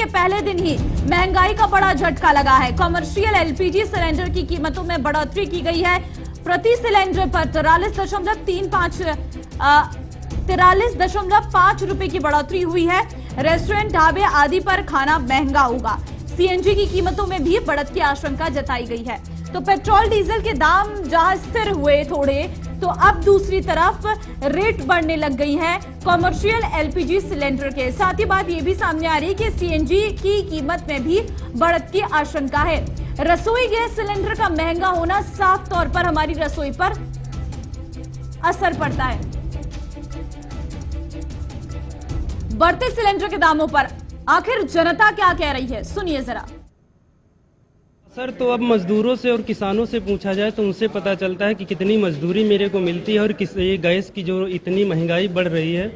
पहले दिन ही महंगाई का बड़ा झटका लगा है। कमर्शियल एलपीजी सिलेंडर की कीमतों में बढ़ोतरी की गई है। प्रति सिलेंडर पर 43.5 रुपए की बढ़ोतरी हुई है। रेस्टोरेंट, ढाबे आदि पर खाना महंगा होगा। सीएनजी की कीमतों में भी बढ़त की आशंका जताई गई है। तो पेट्रोल डीजल के दाम जहां स्थिर हुए थोड़े, तो अब दूसरी तरफ रेट बढ़ने लग गई है कमर्शियल एलपीजी सिलेंडर के। साथ ही बात यह भी सामने आ रही है कि सीएनजी की कीमत में भी बढ़त की आशंका है। रसोई गैस सिलेंडर का महंगा होना साफ तौर पर हमारी रसोई पर असर पड़ता है। बढ़ते सिलेंडर के दामों पर आखिर जनता क्या कह रही है, सुनिए जरा। सर, तो अब मजदूरों से और किसानों से पूछा जाए तो उनसे पता चलता है कि कितनी मजदूरी मेरे को मिलती है और ये गैस की जो इतनी महंगाई बढ़ रही है।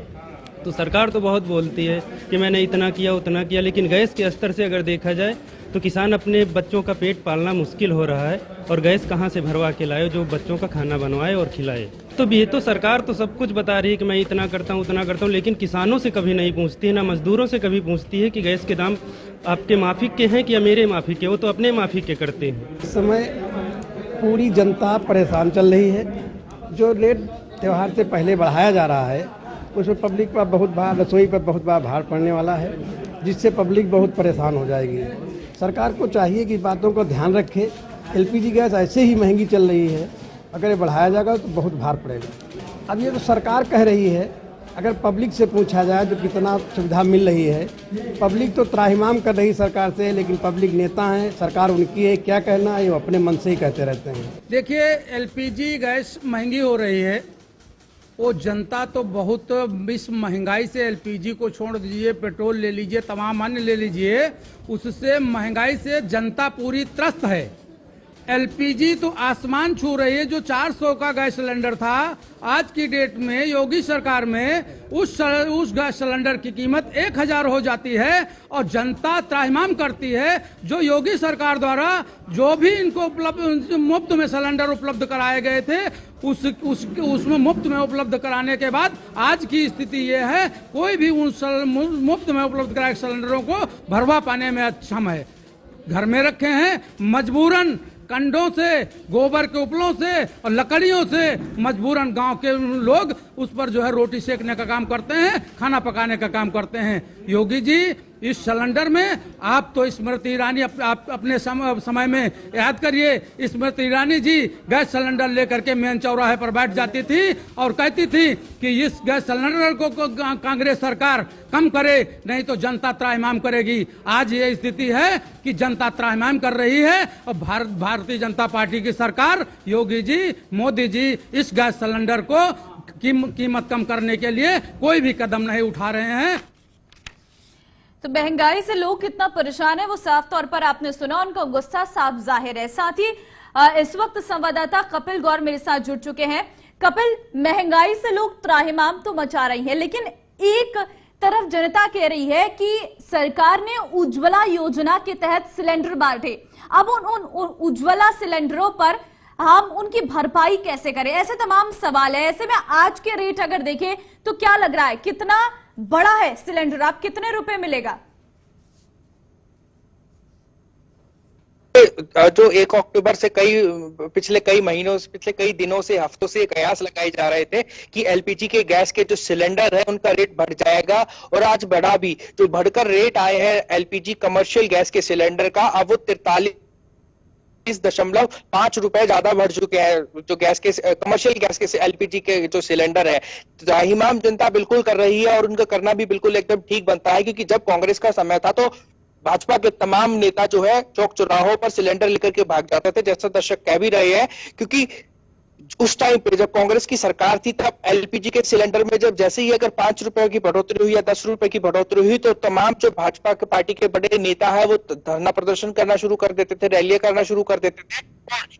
तो सरकार तो बहुत बोलती है कि मैंने इतना किया उतना किया, लेकिन गैस के स्तर से अगर देखा जाए तो किसान अपने बच्चों का पेट पालना मुश्किल हो रहा है और गैस कहाँ से भरवा के लाए जो बच्चों का खाना बनवाए और खिलाए। तो ये तो सरकार तो सब कुछ बता रही है कि मैं इतना करता हूँ उतना करता हूँ, लेकिन किसानों से कभी नहीं पूछती है, ना मजदूरों से कभी पूछती है कि गैस के दाम आपके माफिक के हैं कि या मेरे माफिक के। वो तो अपने माफिक के करते हैं। इस समय पूरी जनता परेशान चल रही है। जो रेट त्यौहार से पहले बढ़ाया जा रहा है उसमें पब्लिक पर बहुत बार, रसोई पर बहुत बार भार पड़ने वाला है, जिससे पब्लिक बहुत परेशान हो जाएगी। सरकार को चाहिए कि बातों का ध्यान रखे। एलपीजी गैस ऐसे ही महंगी चल रही है, अगर ये बढ़ाया जाएगा तो बहुत भार पड़ेगा। अब ये तो सरकार कह रही है, अगर पब्लिक से पूछा जाए तो कितना सुविधा मिल रही है। पब्लिक तो त्राहिमाम कर रही सरकार से, लेकिन पब्लिक नेता हैं, सरकार उनकी है, क्या कहना है वो अपने मन से ही कहते रहते हैं। देखिए, एलपीजी गैस महंगी हो रही है, वो जनता तो बहुत, इस महंगाई से एलपीजी को छोड़ दीजिए, पेट्रोल ले लीजिए, तमाम अन्य ले लीजिए, उससे महंगाई से जनता पूरी त्रस्त है। एलपीजी तो आसमान छू रही है। जो 400 का गैस सिलेंडर था, आज की डेट में योगी सरकार में उस गैस सिलेंडर की कीमत 1000 हो जाती है और जनता त्राहिमाम करती है। जो योगी सरकार द्वारा जो भी इनको उपलब्ध मुफ्त में सिलेंडर उपलब्ध कराए गए थे, उसमें मुफ्त में उपलब्ध कराने के बाद आज की स्थिति ये है, कोई भी उन मुफ्त में उपलब्ध कराए सिलेंडरों को भरवा पाने में अक्षम है। घर में रखे हैं, मजबूरन कंडों से, गोबर के उपलों से और लकड़ियों से मजबूरन गांव के लोग उस पर जो है रोटी सेकने का काम करते हैं, खाना पकाने का काम करते हैं। योगी जी, इस सिलेंडर में आप तो स्मृति ईरानी आप अपने समय में याद करिए, स्मृति ईरानी जी गैस सिलेंडर लेकर के मेन चौराहे पर बैठ जाती थी और कहती थी कि इस गैस सिलेंडर को कांग्रेस सरकार कम करे, नहीं तो जनता त्राहिमाम करेगी। आज ये स्थिति है कि जनता त्राहिमाम कर रही है और भारतीय जनता पार्टी की सरकार, योगी जी, मोदी जी इस गैस सिलेंडर को कीमत कम करने के लिए कोई भी कदम नहीं उठा रहे हैं। तो महंगाई से लोग कितना परेशान है वो साफ तौर पर आपने सुना, उनका गुस्सा साफ जाहिर है। साथ ही इस वक्त संवाददाता कपिल गौर मेरे साथ जुड़ चुके हैं। कपिल, महंगाई से लोग त्राहिमाम तो मचा रही है, लेकिन एक तरफ जनता कह रही है कि सरकार ने उज्ज्वला योजना के तहत सिलेंडर बांटे, अब उन उज्ज्वला सिलेंडरों पर हम उनकी भरपाई कैसे करें, ऐसे तमाम सवाल है। ऐसे में आज के रेट अगर देखें तो क्या लग रहा है, कितना बड़ा है सिलेंडर, आप कितने रुपए मिलेगा? जो 1 अक्टूबर से पिछले कई दिनों से, हफ्तों से कयास लगाए जा रहे थे कि एलपीजी के गैस के जो सिलेंडर है उनका रेट बढ़ जाएगा, और आज बढ़ा भी। जो बढ़कर रेट आए हैं एलपीजी कमर्शियल गैस के सिलेंडर का, अब वो 43.5 रुपए ज्यादा बढ़ चुके हैं। जो गैस के कमर्शियल गैस के एलपीजी के जो सिलेंडर है, त्राहिमाम जनता बिल्कुल कर रही है और उनका करना भी बिल्कुल एकदम ठीक बनता है। क्योंकि जब कांग्रेस का समय था तो भाजपा के तमाम नेता जो है चौक चौराहों पर सिलेंडर लेकर के भाग जाते थे, जैसा दर्शक कह भी रहे हैं। क्योंकि उस टाइम पे जब कांग्रेस की सरकार थी तब एलपीजी के सिलेंडर में जब जैसे ही अगर 5 रुपए की बढ़ोतरी हुई या 10 रुपए की बढ़ोतरी हुई तो तमाम जो भाजपा के पार्टी के बड़े नेता है वो धरना प्रदर्शन करना शुरू कर देते थे, रैलियां करना शुरू कर देते थे।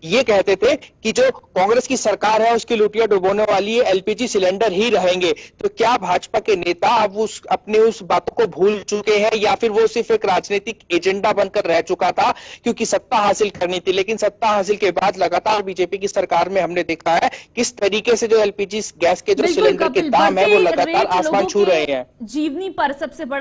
ये कहते थे कि जो कांग्रेस की सरकार है उसकी लुटिया डुबोने वाली है, एलपीजी सिलेंडर ही रहेंगे। तो क्या भाजपा के नेता अब अपने उस बातों को भूल चुके हैं या फिर वो सिर्फ एक राजनीतिक एजेंडा बनकर रह चुका था क्योंकि सत्ता हासिल करनी थी? लेकिन सत्ता हासिल के बाद लगातार बीजेपी की सरकार में हमने देखा है किस तरीके से जो एलपीजी गैस के जो सिलेंडर के दाम है वो लगातार आसमान छू रहे हैं। जीवनी पर सबसे बड़ा